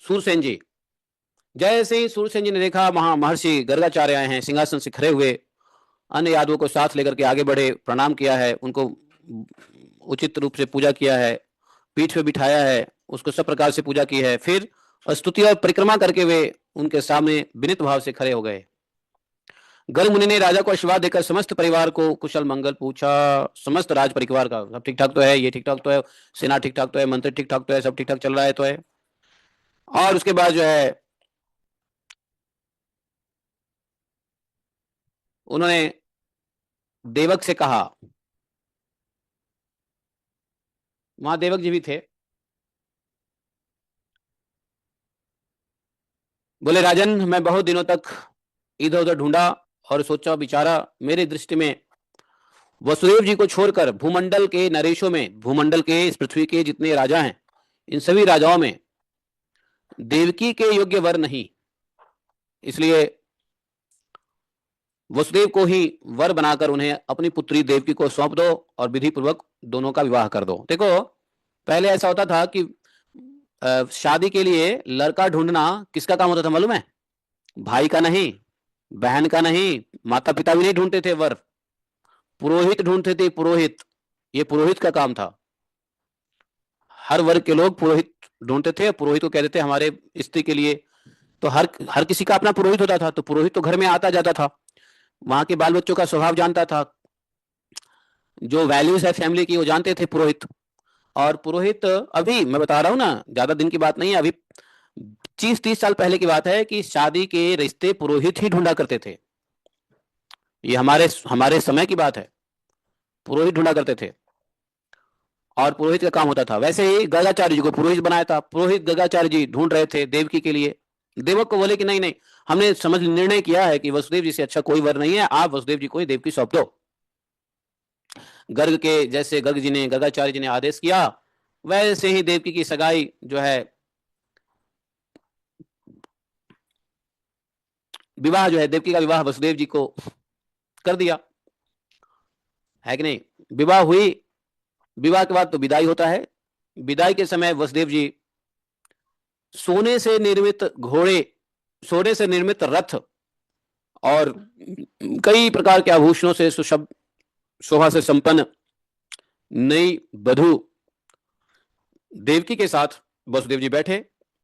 सूरसेन जी। जैसे ही सूरसेन जी ने देखा वहां महर्षि गर्गाचार्य आए हैं सिंहासन से खड़े हुए, अन्य यादवों को साथ लेकर के आगे बढ़े, प्रणाम किया है, उनको उचित रूप से पूजा किया है, पीठ पे बिठाया है, उसको सब प्रकार से पूजा की है। फिर स्तुति और परिक्रमा करके वे उनके सामने विनीत भाव से खड़े हो गए। गर्ग मुनि ने राजा को आशीर्वाद देकर समस्त परिवार को कुशल मंगल पूछा। समस्त राज परिवार का सब ठीक ठाक तो है, ये ठीक ठाक तो है, सेना ठीक ठाक तो है, मंत्री ठीक ठाक तो है, सब ठीक ठाक चल रहा है तो है। और उसके बाद जो है उन्होंने देवक से कहा, वहां देवक जी भी थे। बोले राजन, मैं बहुत दिनों तक इधर उधर ढूंढा और सोचा विचारा, मेरी दृष्टि में वसुदेव जी को छोड़कर भूमंडल के नरेशों में, भूमंडल के इस पृथ्वी के जितने राजा हैं, इन सभी राजाओं में देवकी के योग्य वर नहीं, इसलिए वसुदेव को ही वर बनाकर उन्हें अपनी पुत्री देवकी को सौंप दो और विधि पूर्वक दोनों का विवाह कर दो। देखो, पहले ऐसा होता था कि शादी के लिए लड़का ढूंढना किसका काम होता था मालूम है? भाई का नहीं, बहन का नहीं, माता पिता भी नहीं ढूंढते थे वर, पुरोहित ढूंढते थे, पुरोहित। ये पुरोहित का काम था। हर वर्ग के लोग पुरोहित ढूंढते थे, पुरोहित को कहते थे हमारे स्त्री के लिए। तो हर हर किसी का अपना पुरोहित होता था, तो पुरोहित तो घर में आता जाता था, वहां के बाल बच्चों का स्वभाव जानता था, जो वैल्यूज है फैमिली की वो जानते थे पुरोहित। और पुरोहित, अभी मैं बता रहा हूँ ना, ज्यादा दिन की बात नहीं है, अभी 20-30 साल पहले की बात है कि शादी के रिश्ते पुरोहित ही ढूंढा करते थे। ये हमारे हमारे समय की बात है, पुरोहित ढूंढा करते थे और पुरोहित का काम होता था। वैसे ही गर्गाचार्य जी को पुरोहित बनाया था, पुरोहित गर्गाचार्य जी ढूंढ रहे थे देवकी के लिए। देवक को बोले कि नहीं नहीं, हमने समझ निर्णय किया है कि वसुदेव जी से अच्छा कोई वर नहीं है, आप वसुदेव जी को ही देवकी सौंप दो। गर्ग के जैसे गर्ग जी ने, गर्गाचार्य जी ने आदेश किया, वैसे ही देवकी की सगाई जो है, विवाह जो है, देवकी का विवाह वसुदेव जी को कर दिया, है कि नहीं? विवाह हुई, विवाह के बाद तो विदाई होता है। विदाई के समय वसुदेव जी सोने से निर्मित घोड़े, सोने से निर्मित रथ और कई प्रकार के आभूषणों से शोभा से संपन्न नई वधु देवकी के साथ वसुदेव जी बैठे